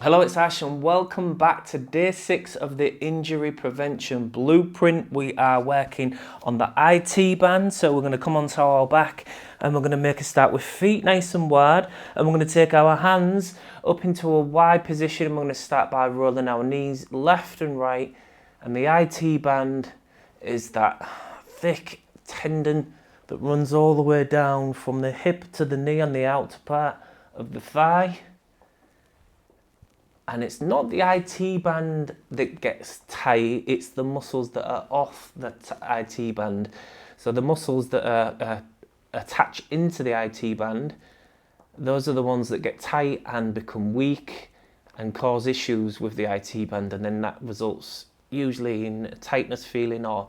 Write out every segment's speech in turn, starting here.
Hello, it's Ash, and welcome back to day 6 of the injury prevention blueprint. We are working on the IT band, so we're going to come onto our back and we're going to make a start with feet nice and wide, and we're going to take our hands up into a wide position, and we're going to start by rolling our knees left and right. And the IT band is that thick tendon that runs all the way down from the hip to the knee on the outer part of the thigh. And it's not the IT band that gets tight, it's the muscles that are off the IT band. So the muscles that are attached into the IT band, those are the ones that get tight and become weak and cause issues with the IT band, and then that results usually in a tightness feeling or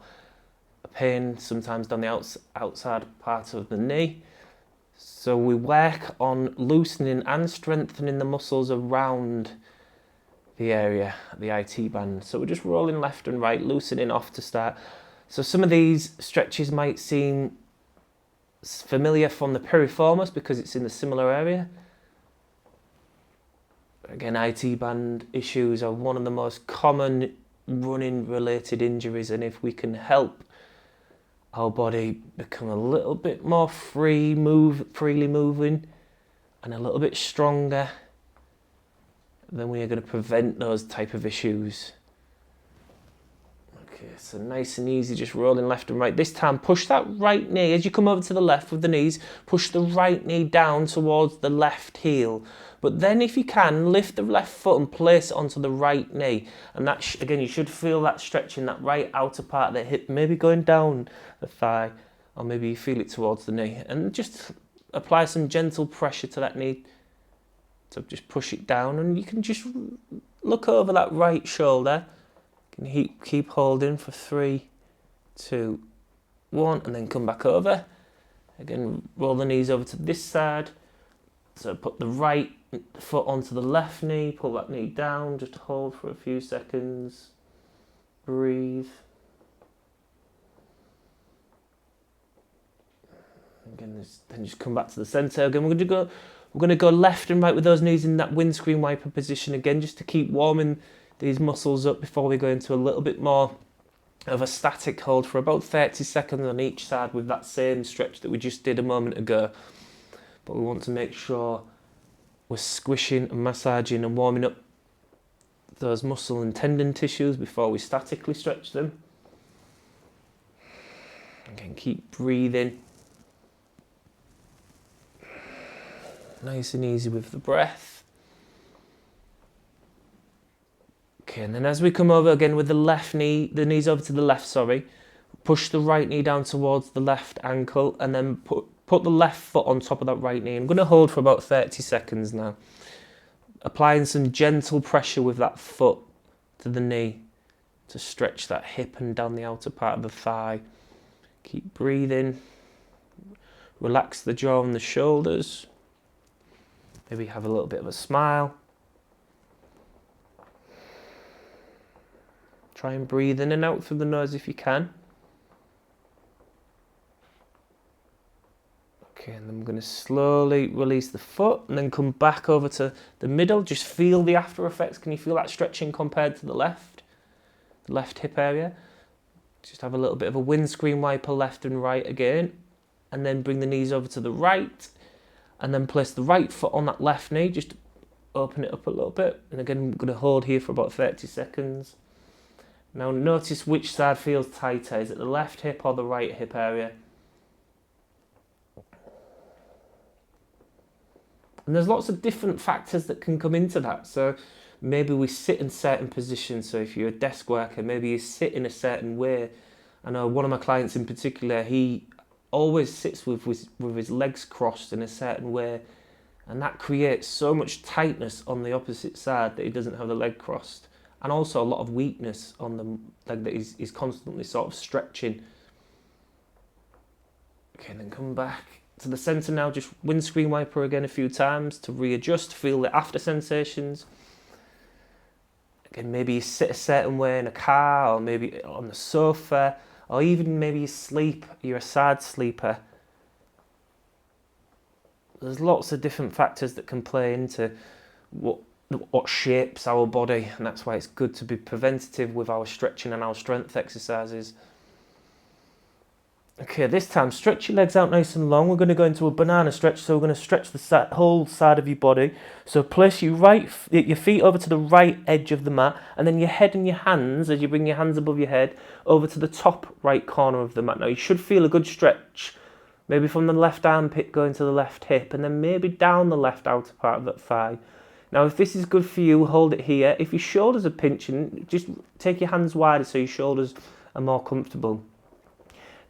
a pain, sometimes down the outside part of the knee. So we work on loosening and strengthening the muscles around the area, the IT band. So we're just rolling left and right, loosening off to start. So some of these stretches might seem familiar from the piriformis because it's in the similar area. Again, IT band issues are one of the most common running related injuries, and if we can help our body become a little bit more freely moving and a little bit stronger, then we are going to prevent those type of issues. Okay, so nice and easy, just rolling left and right. This time, push that right knee, as you come over to the left with the knees, push the right knee down towards the left heel. But then if you can, lift the left foot and place it onto the right knee. And that, again, you should feel that stretching that right outer part of the hip, maybe going down the thigh, or maybe you feel it towards the knee. And just apply some gentle pressure to that knee. So just push it down, and you can just look over that right shoulder. You can keep holding for 3, 2, 1, and then come back over. Again, roll the knees over to this side. So put the right foot onto the left knee, pull that knee down, just hold for a few seconds. Breathe. Again, then just come back to the centre. Again, we're going to go left and right with those knees in that windscreen wiper position again, just to keep warming these muscles up before we go into a little bit more of a static hold for about 30 seconds on each side with that same stretch that we just did a moment ago. But we want to make sure we're squishing and massaging and warming up those muscle and tendon tissues before we statically stretch them. Again, keep breathing. Nice and easy with the breath. Okay, and then as we come over again with the left knee, the knees over to the left, push the right knee down towards the left ankle, and then put the left foot on top of that right knee. I'm going to hold for about 30 seconds now. Applying some gentle pressure with that foot to the knee to stretch that hip and down the outer part of the thigh. Keep breathing. Relax the jaw and the shoulders. Maybe have a little bit of a smile. Try and breathe in and out through the nose if you can. Okay, and then I'm going to slowly release the foot and then come back over to the middle. Just feel the after effects. Can you feel that stretching compared to the left hip area? Just have a little bit of a windscreen wiper left and right again. And then bring the knees over to the right. And then place the right foot on that left knee, just open it up a little bit. And again, I'm going to hold here for about 30 seconds. Now notice which side feels tighter. Is it the left hip or the right hip area? And there's lots of different factors that can come into that. So maybe we sit in certain positions. So if you're a desk worker, maybe you sit in a certain way. I know one of my clients in particular, he always sits with his legs crossed in a certain way, and that creates so much tightness on the opposite side that he doesn't have the leg crossed, and also a lot of weakness on the leg that he's constantly sort of stretching. Okay, then come back to the centre now, just windscreen wiper again a few times to readjust, feel the after sensations. Again, maybe you sit a certain way in a car, or maybe on the sofa, or even maybe you sleep, you're a side sleeper. There's lots of different factors that can play into what what shapes our body, and that's why it's good to be preventative with our stretching and our strength exercises. Okay, this time stretch your legs out nice and long. We're going to go into a banana stretch, so we're going to stretch the whole side of your body. So place your feet over to the right edge of the mat, and then your head and your hands, as you bring your hands above your head, over to the top right corner of the mat. Now you should feel a good stretch, maybe from the left armpit going to the left hip, and then maybe down the left outer part of that thigh. Now if this is good for you, hold it here. If your shoulders are pinching, just take your hands wider so your shoulders are more comfortable.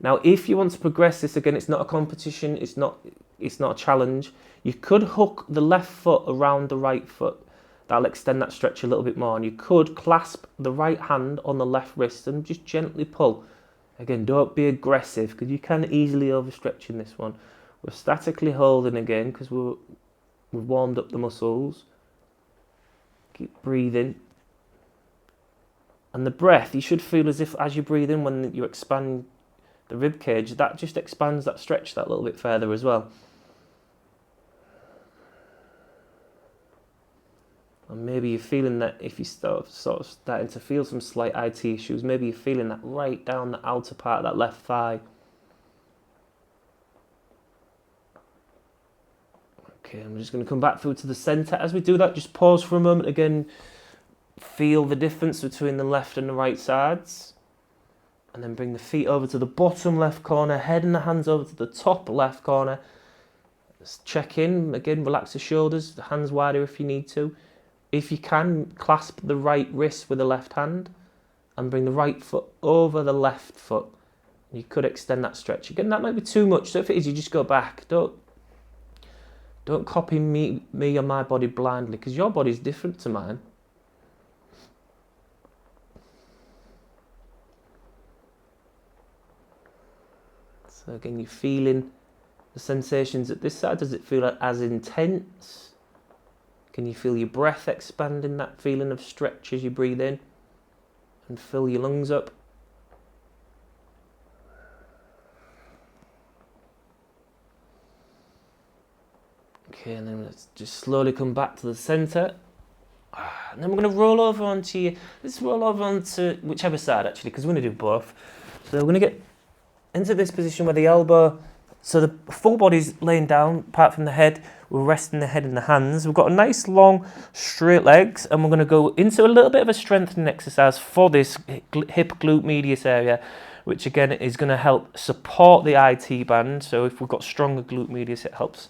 Now, if you want to progress this, again, it's not a competition, it's not a challenge. You could hook the left foot around the right foot. That'll extend that stretch a little bit more. And you could clasp the right hand on the left wrist and just gently pull. Again, don't be aggressive because you can easily overstretch in this one. We're statically holding again because we've warmed up the muscles. Keep breathing. And the breath, you should feel as if as you breathe in, when you expand the rib cage, that just expands that stretch that little bit further as well. And maybe you're feeling that if you start sort of starting to feel some slight IT issues, maybe you're feeling that right down the outer part of that left thigh. Okay, I'm just going to come back through to the centre. As we do that, just pause for a moment again. Feel the difference between the left and the right sides. And then bring the feet over to the bottom left corner, head and the hands over to the top left corner. Just check in, again, relax the shoulders, the hands wider if you need to. If you can, clasp the right wrist with the left hand and bring the right foot over the left foot. You could extend that stretch. Again, that might be too much, so if it is, you just go back. Don't copy me or my body blindly, because your body is different to mine. So again, you're feeling the sensations at this side. Does it feel as intense? Can you feel your breath expanding, that feeling of stretch as you breathe in and fill your lungs up? Okay, and then let's just slowly come back to the centre. And then we're going to roll over onto let's roll over onto whichever side actually, because we're going to do both. So we're going to get into this position where the elbow, so the full body's laying down, apart from the head. We're resting the head in the hands. We've got a nice long straight legs, and we're going to go into a little bit of a strengthening exercise for this hip glute medius area, which again is going to help support the IT band. So if we've got stronger glute medius, it helps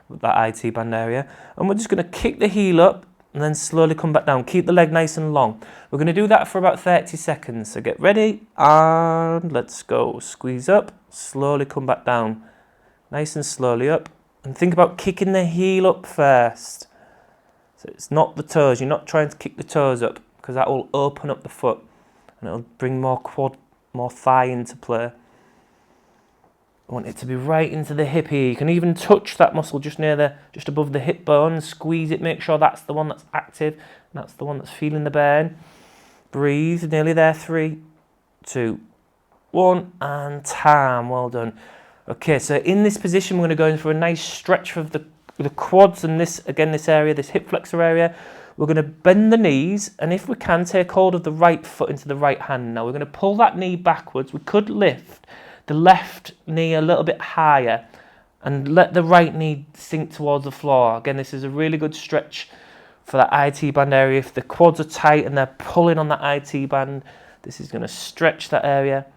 with that IT band area. And we're just going to kick the heel up and then slowly come back down. Keep the leg nice and long. We're going to do that for about 30 seconds. So get ready and let's go. Squeeze up, slowly come back down. Nice and slowly up. And think about kicking the heel up first. So it's not the toes. You're not trying to kick the toes up, because that will open up the foot and it'll bring more quad, more thigh into play. I want it to be right into the hip here. You can even touch that muscle just above the hip bone. Squeeze it, make sure that's the one that's active and that's the one that's feeling the burn. Breathe, nearly there. 3, 2, 1, and time. Well done. Okay, so in this position, we're going to go in for a nice stretch of the quads and this area, this hip flexor area. We're going to bend the knees, and if we can, take hold of the right foot into the right hand. Now we're going to pull that knee backwards. We could lift the left knee a little bit higher and let the right knee sink towards the floor. Again, this is a really good stretch for that IT band area. If the quads are tight and they're pulling on that IT band, this is going to stretch that area.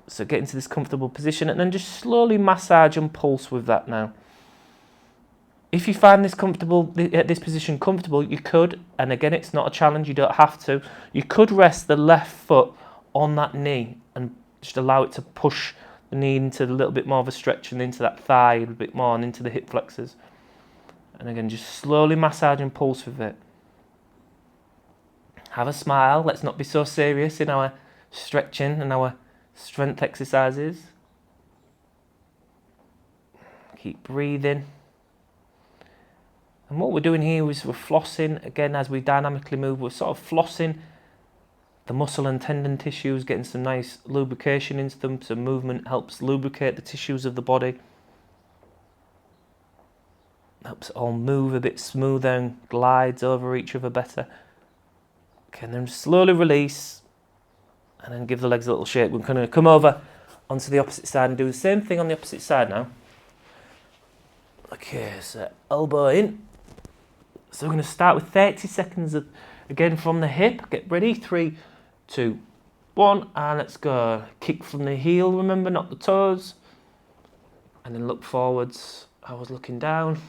So get into this comfortable position and then just slowly massage and pulse with that now. If you find this position comfortable, you could, and again, it's not a challenge, you don't have to, you could rest the left foot on that knee and just allow it to push the knee into a little bit more of a stretch and into that thigh a little bit more and into the hip flexors. And again, just slowly massage and pulse with it. Have a smile. Let's not be so serious in our stretching and our strength exercises. Keep breathing. And what we're doing here is we're flossing. Again, as we dynamically move, we're sort of flossing the muscle and tendon tissues, getting some nice lubrication into them. So movement helps lubricate the tissues of the body. Helps it all move a bit smoother and glides over each other better. Okay, and then slowly release, and then give the legs a little shake. We're going to come over onto the opposite side and do the same thing on the opposite side now. Okay, so elbow in. So we're going to start with 30 seconds of, again from the hip. Get ready, 3, 2, 1, and let's go. Kick from the heel, remember, not the toes. And then look forwards. I was looking down.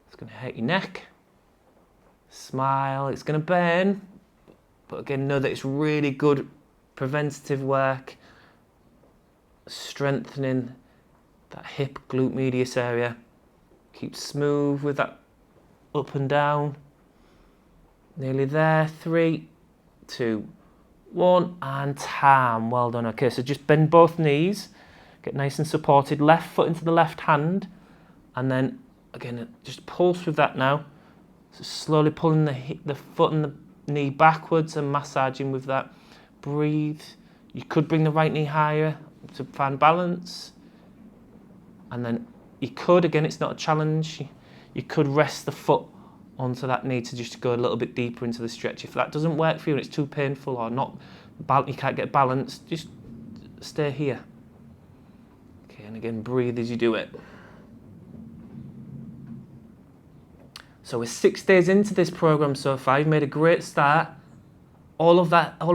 It's going to hit your neck. Smile, it's going to burn. But again, know that it's really good preventative work. Strengthening that hip glute medius area. Keep smooth with that up and down. Nearly there. 3, 2, 1, and tam. Well done. Okay, so just bend both knees. Get nice and supported. Left foot into the left hand. And then, again, just pulse with that now. So slowly pulling the foot and the knee backwards and massaging with that. Breathe. You could bring the right knee higher to find balance. And then you could, again, it's not a challenge, you could rest the foot onto that knee to just go a little bit deeper into the stretch. If that doesn't work for you and it's too painful or not, you can't get balance, just stay here. Okay, and again, breathe as you do it. So we're 6 days into this program so far. You've made a great start. All of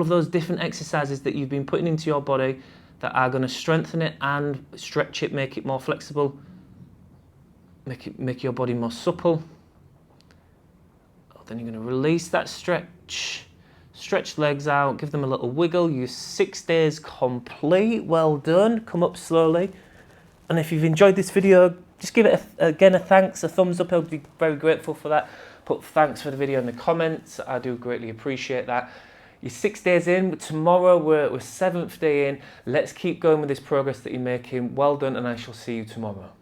those different exercises that you've been putting into your body that are going to strengthen it and stretch it, make it more flexible, make your body more supple. Then you're going to release that stretch. Stretch legs out, give them a little wiggle. You're 6 days complete. Well done. Come up slowly. And if you've enjoyed this video, just give it, again, a thanks, a thumbs up. I'll be very grateful for that. Put thanks for the video in the comments. I do greatly appreciate that. You're 6 days in, but tomorrow we're 7th day in. Let's keep going with this progress that you're making. Well done, and I shall see you tomorrow.